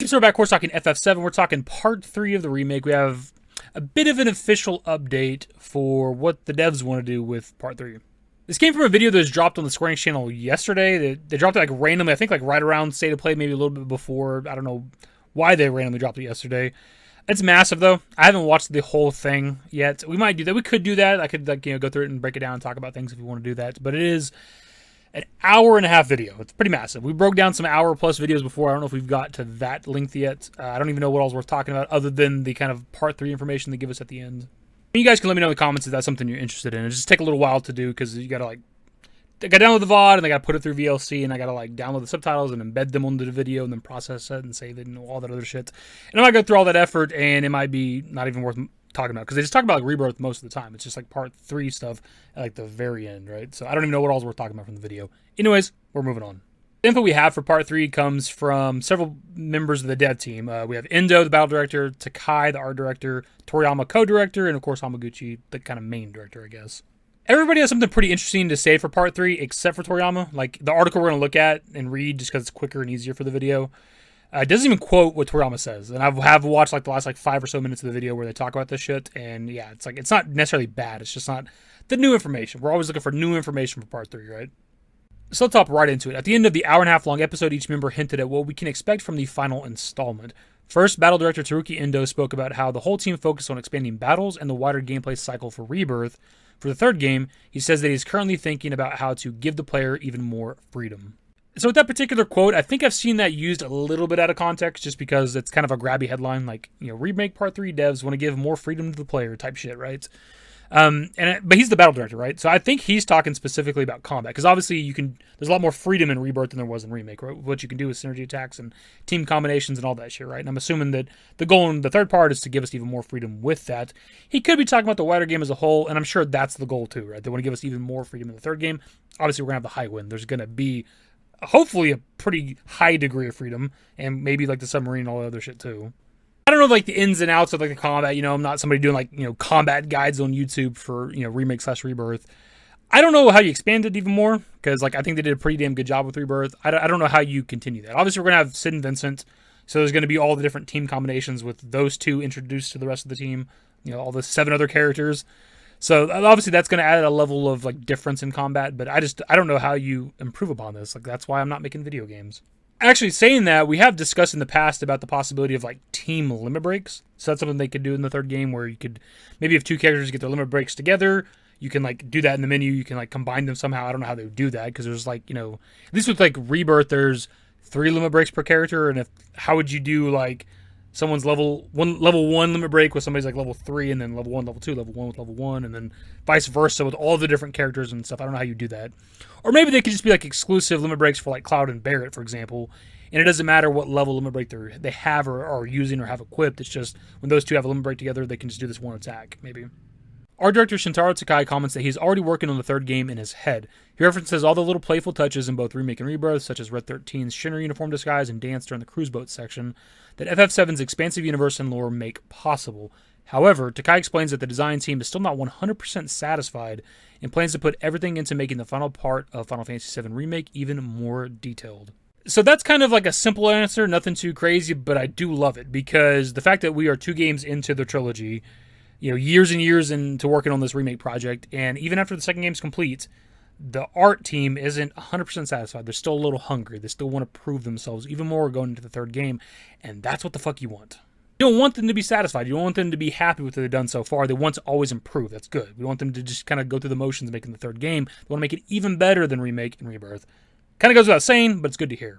So we're back, of course, talking FF7. We're talking part 3 of the remake. We have a bit of an official update for what the devs want to do with part 3. This came from a video that was dropped on the Square Enix channel yesterday. They dropped it like randomly, I think like right around State of Play, maybe a little bit before. I don't know why they randomly dropped it yesterday. It's massive though. I haven't watched the whole thing yet. We might do that. We could do that. I could go through it and break it down and talk about things if you want to do that. But it is an hour-and-a-half video. It's pretty massive. We broke down some hour-plus videos before. I don't know if we've got to that length yet. I don't even know what else worth talking about other than the kind of part 3 information they give us at the end. You guys can let me know in the comments if that's something you're interested in. It just take a little while to do because you got to I got to download the VOD and I got to put it through VLC and I got to download the subtitles and embed them onto the video and then process it and save it and all that other shit. And I might go through all that effort and it might be not even worth talking about because they just talk about Rebirth most of the time. It's just part 3 stuff at the very end, right? So I don't even know what all's worth talking about from the video. Anyways, we're moving on. The info we have for part 3 comes from several members of the dev team. We have Endo, the battle director, Takai, the art director, Toriyama, co-director, and of course Hamaguchi, the kind of main director, I guess. Everybody has something pretty interesting to say for part 3, except for Toriyama. The article we're going to look at and read, just because it's quicker and easier for the video, it doesn't even quote what Toriyama says. And I have watched the last 5 or so minutes of the video where they talk about this shit, and yeah, it's not necessarily bad. It's just not the new information. We're always looking for new information for part 3, right? So let's hop right into it. At the end of the hour-and-a-half long episode, each member hinted at what we can expect from the final installment. First, battle director Teruki Endo spoke about how the whole team focused on expanding battles and the wider gameplay cycle for Rebirth. For the third game, he says that he's currently thinking about how to give the player even more freedom. So with that particular quote, I think I've seen that used a little bit out of context just because it's kind of a grabby headline Remake Part 3 devs want to give more freedom to the player type shit, right? But he's the battle director, right? So I think he's talking specifically about combat because obviously there's a lot more freedom in Rebirth than there was in Remake, right? What you can do with synergy attacks and team combinations and all that shit, right? And I'm assuming that the goal in the third part is to give us even more freedom with that. He could be talking about the wider game as a whole, and I'm sure that's the goal too, right? They want to give us even more freedom in the third game. Obviously, we're going to have the high win. There's going to be hopefully a pretty high degree of freedom and maybe the submarine and all the other shit too. I don't know the ins and outs of the combat. I'm not somebody doing combat guides on YouTube for Remake/Rebirth. I don't know how you expand it even more because I think they did a pretty damn good job with Rebirth. I don't know how you continue that. Obviously, we're gonna have Sid and Vincent, so there's gonna be all the different team combinations with those two introduced to the rest of the team. All the 7 other characters. So obviously that's gonna add a level of difference in combat. But I don't know how you improve upon this. That's why I'm not making video games. Actually, saying that, we have discussed in the past about the possibility of team limit breaks. So that's something they could do in the third game where you could maybe if 2 characters get their limit breaks together, you can do that in the menu. You can combine them somehow. I don't know how they would do that because there's at least with Rebirth, there's 3 limit breaks per character. And how would you do someone's level 1 limit break with somebody's level 3 and then level 1, level 2, level 1 with level 1 and then vice versa with all the different characters and stuff. I don't know how you do that. Or maybe they could just be exclusive limit breaks for Cloud and Barrett, for example. And it doesn't matter what level limit break they have or are using or have equipped. It's just when those two have a limit break together, they can just do this one attack, maybe. Art director Shintaro Takai comments that he's already working on the third game in his head. He references all the little playful touches in both Remake and Rebirth, such as Red 13's Shinra uniform disguise and dance during the cruise boat section, that FF7's expansive universe and lore make possible. However, Takai explains that the design team is still not 100% satisfied and plans to put everything into making the final part of Final Fantasy VII Remake even more detailed. So that's kind of a simple answer, nothing too crazy, but I do love it because the fact that we are 2 games into the trilogy, years and years into working on this remake project, and even after the second game's complete, the art team isn't 100% satisfied. They're still a little hungry. They still want to prove themselves even more going into the third game, and that's what the fuck you want. You don't want them to be satisfied. You don't want them to be happy with what they've done so far. They want to always improve. That's good. We want them to just kind of go through the motions of making the third game. They want to make it even better than Remake and Rebirth. Kind of goes without saying, but it's good to hear.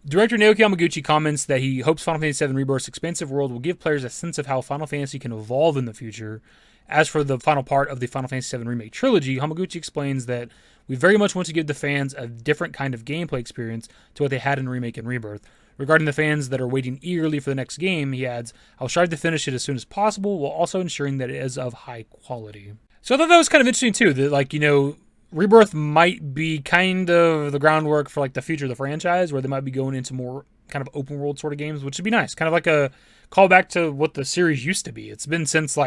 Director Naoki Hamaguchi comments that he hopes Final Fantasy VII Rebirth's expansive world will give players a sense of how Final Fantasy can evolve in the future. As for the final part of the Final Fantasy VII Remake trilogy, Hamaguchi explains that we very much want to give the fans a different kind of gameplay experience to what they had in Remake and Rebirth. Regarding the fans that are waiting eagerly for the next game, he adds, I'll strive to finish it as soon as possible while also ensuring that it is of high quality. So I thought that was kind of interesting too, that Rebirth might be kind of the groundwork for the future of the franchise, where they might be going into more kind of open world sort of games, which would be nice. Kind of like a callback to what the series used to be. It's been since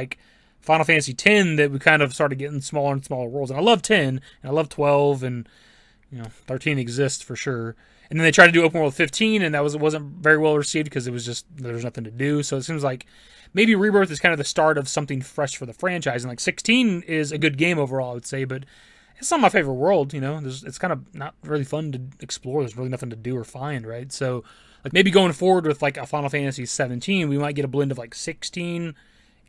Final Fantasy X that we kind of started getting smaller and smaller worlds. And I love 10, and I love 12, and 13 exists for sure. And then they tried to do Open World 15, and that wasn't very well received because it was just there was nothing to do. So it seems like maybe Rebirth is kind of the start of something fresh for the franchise. And like 16 is a good game overall, I would say, but it's not my favorite world. You know, it's kind of not really fun to explore. There's really nothing to do or find, right? So like maybe going forward with like a Final Fantasy 17, we might get a blend of like 16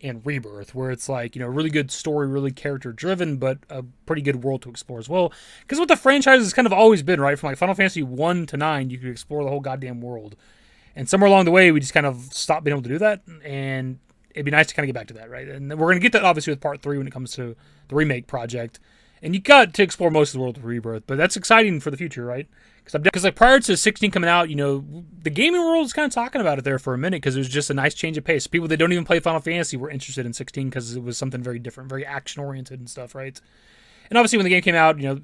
and Rebirth, where it's like, you know, really good story, really character driven, but a pretty good world to explore as well. Because what the franchise has kind of always been, right? From like Final Fantasy 1 to 9, you could explore the whole goddamn world. And somewhere along the way, we just kind of stopped being able to do that. And it'd be nice to kind of get back to that, right? And we're going to get that obviously with part 3 when it comes to the remake project. And you got to explore most of the world with Rebirth, but that's exciting for the future, right? Because like prior to 16 coming out, you know, the gaming world was kind of talking about it there for a minute because it was just a nice change of pace. People that don't even play Final Fantasy were interested in 16 because it was something very different, very action oriented and stuff, right? And obviously when the game came out, you know,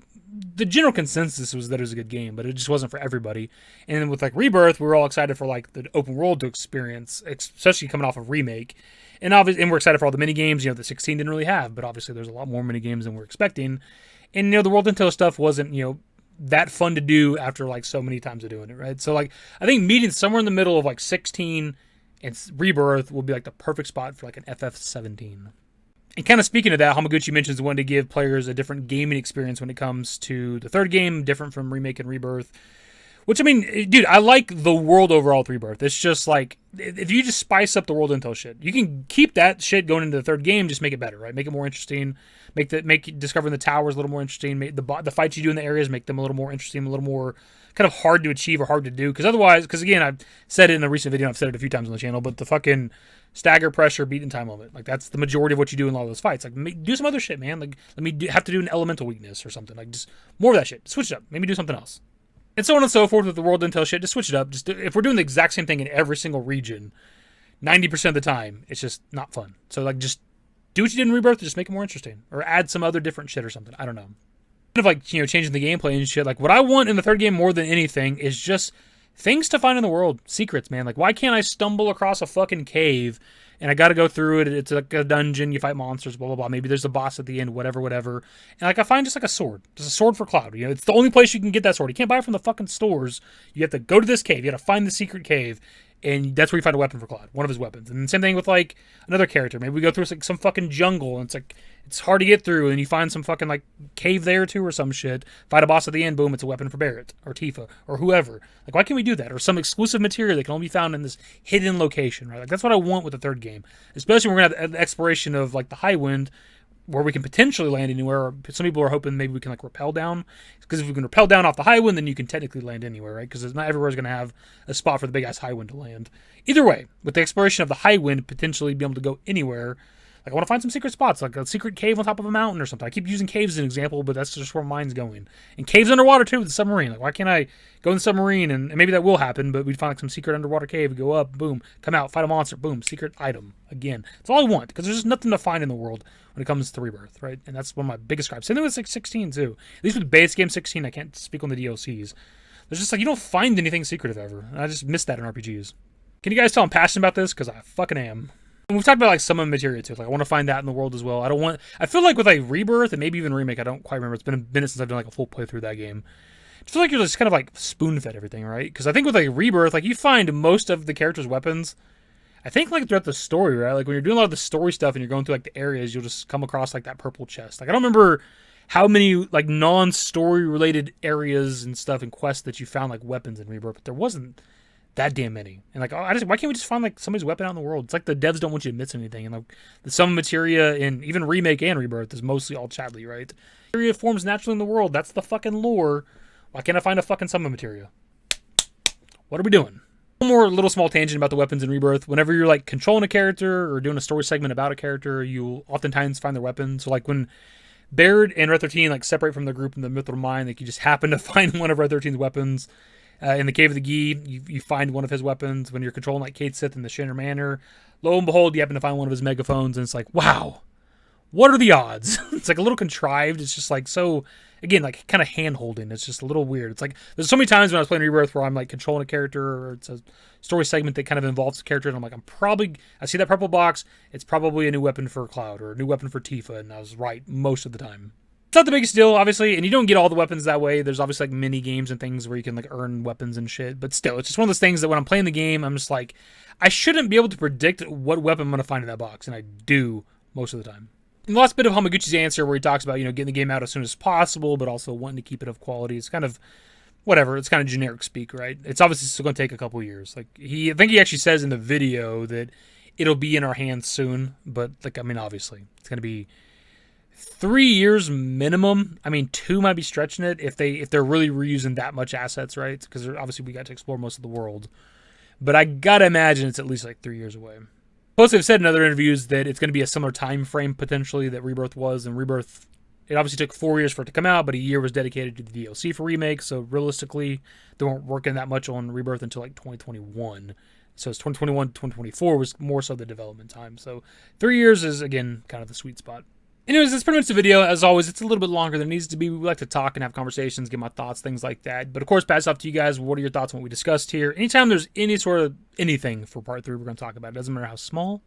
the general consensus was that it was a good game, but it just wasn't for everybody. And then with like Rebirth, we were all excited for like the open world to experience, especially coming off of Remake. And obviously, and we're excited for all the mini games, you know, that 16 didn't really have, but obviously there's a lot more mini games than we're expecting. And, you know, the World Intel stuff wasn't, you know, that fun to do after like so many times of doing it, right? So like I think meeting somewhere in the middle of like 16 and Rebirth will be like the perfect spot for like an FF17. And kind of speaking of that, Hamaguchi mentions wanting to give players a different gaming experience when it comes to the third game, different from Remake and Rebirth. Which, I mean, dude, I like the world overall with Rebirth. It's just like, if you just spice up the World Intel shit, you can keep that shit going into the third game, just make it better, right? Make it more interesting, make discovering the towers a little more interesting, make the fights you do in the areas, make them a little more interesting, a little more kind of hard to achieve or hard to do. Because otherwise, because again, I've said it in a recent video, I've said it a few times on the channel, but the fucking stagger, pressure, beat, and time limit, like that's the majority of what you do in all those fights. Like, do some other shit, man. Like, have to do an elemental weakness or something. Like, just more of that shit. Switch it up. Maybe do something else. And so on and so forth with the World Intel shit. Just switch it up. If we're doing the exact same thing in every single region, 90% of the time, it's just not fun. So like, just do what you did in Rebirth, just make it more interesting, or add some other different shit or something. I don't know. Kind of like, you know, changing the gameplay and shit. Like, what I want in the third game more than anything is just things to find in the world, secrets, man. Like, why can't I stumble across a fucking cave and I got to go through it? It's like a dungeon, you fight monsters, blah, blah, blah. Maybe there's a boss at the end, whatever. And like, I find just like a sword for Cloud. You know, it's the only place you can get that sword. You can't buy it from the fucking stores. You have to go to this cave. You got to find the secret cave. And that's where you find a weapon for Cloud, one of his weapons. And same thing with like another character. Maybe we go through like some fucking jungle and it's like, it's hard to get through, and you find some fucking like cave there too or some shit. Fight a boss at the end, boom, it's a weapon for Barrett or Tifa or whoever. Like, why can't we do that? Or some exclusive material that can only be found in this hidden location, right? Like, that's what I want with the third game. Especially when we're gonna have the exploration of like the High Wind, where we can potentially land anywhere. Or some people are hoping maybe we can like rappel down, because if we can rappel down off the High Wind, then you can technically land anywhere, right? Because not everywhere is going to have a spot for the big ass High Wind to land. Either way, with the exploration of the High Wind, potentially be able to go anywhere. Like, I want to find some secret spots, like a secret cave on top of a mountain or something. I keep using caves as an example, but that's just where mine's going. And caves underwater too with the submarine. Like, why can't I go in the submarine, and maybe that will happen, but we'd find like some secret underwater cave, go up, boom, come out, fight a monster, boom, secret item. Again, that's all I want, because there's just nothing to find in the world when it comes to Rebirth, right? And that's one of my biggest gripes. Same thing with 16 too. At least with base game 16, I can't speak on the DLCs. There's just like, you don't find anything secretive ever. And I just miss that in RPGs. Can you guys tell I'm passionate about this? Because I fucking am. And we've talked about like summon materia too. Like, I want to find that in the world as well. I feel like with like Rebirth and maybe even Remake, I don't quite remember. It's been a minute since I've done like a full playthrough of that game. I feel like you're just kind of like spoon-fed everything, right? Because I think with like Rebirth, like you find most of the characters' weapons, I think like throughout the story, right? Like when you're doing a lot of the story stuff and you're going through like the areas, you'll just come across like that purple chest. Like, I don't remember how many like non-story related areas and stuff and quests that you found like weapons in Rebirth, but there wasn't that damn many. And like, why can't we just find like somebody's weapon out in the world? It's like the devs don't want you to miss anything. And like the summon materia in even Remake and Rebirth is mostly all Chadley, right? Materia forms naturally in the world. That's the fucking lore. Why can't I find a fucking summon materia? What are we doing? One more little small tangent about the weapons in Rebirth. Whenever you're like controlling a character or doing a story segment about a character, you'll oftentimes find their weapons. So like when Baird and Red 13 like separate from the group in the Mythril Mine, like you just happen to find one of Red 13's weapons. In the Cave of the Gi, you find one of his weapons. When you're controlling like Cait Sith in the Shinra Manor, lo and behold, you happen to find one of his megaphones, and it's like, wow, what are the odds? It's like a little contrived. It's just like so, again, like kind of hand holding. It's just a little weird. It's like there's so many times when I was playing Rebirth where I'm like controlling a character, or it's a story segment that kind of involves the character, and I'm like, I see that purple box. It's probably a new weapon for Cloud or a new weapon for Tifa, and I was right most of the time. It's not the biggest deal, obviously, and you don't get all the weapons that way. There's obviously like mini games and things where you can like earn weapons and shit. But still, it's just one of those things that when I'm playing the game, I'm just like, I shouldn't be able to predict what weapon I'm going to find in that box, and I do most of the time. And the last bit of Hamaguchi's answer where he talks about, getting the game out as soon as possible, but also wanting to keep it of quality. It's kind of whatever. It's kind of generic speak, right? It's obviously still going to take a couple years. Like I think he actually says in the video that it'll be in our hands soon, but obviously it's going to be 3 years minimum. 2 might be stretching it if they're really reusing that much assets, right? Because obviously we got to explore most of the world, but I gotta imagine it's at least like 3 years away. Plus, they've said in other interviews that it's going to be a similar time frame potentially that Rebirth was. And Rebirth, it obviously took 4 years for it to come out, but a year was dedicated to the DLC for Remake. So realistically, they weren't working that much on Rebirth until like 2021. So it's 2021 to 2024 was more so the development time. So 3 years is, again, kind of the sweet spot. Anyways, that's pretty much the video. As always, it's a little bit longer than it needs to be. We like to talk and have conversations, get my thoughts, things like that. But of course, pass off to you guys. What are your thoughts on what we discussed here? Anytime there's any sort of anything for part 3 we're going to talk about, it doesn't matter how small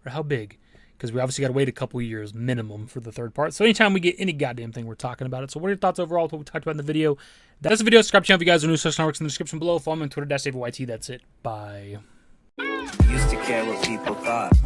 or how big, because we obviously got to wait a couple years minimum for the third part. So anytime we get any goddamn thing, we're talking about it. So what are your thoughts overall to what we talked about in the video? That's the video. Subscribe to the channel if you guys are new. Social networks in the description below. Follow me on Twitter, @DaveYT. That's it. Bye. Used to care what people thought,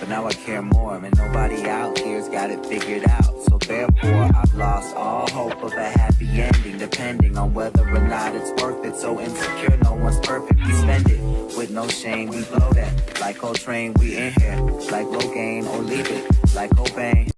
but now I care more, and nobody out here's got it figured out. So therefore, I've lost all hope of a happy ending, depending on whether or not it's worth it. So insecure, no one's perfect. We spend it with no shame. We blow that like Coltrane. We in here like Rogaine, or leave it like Cobain.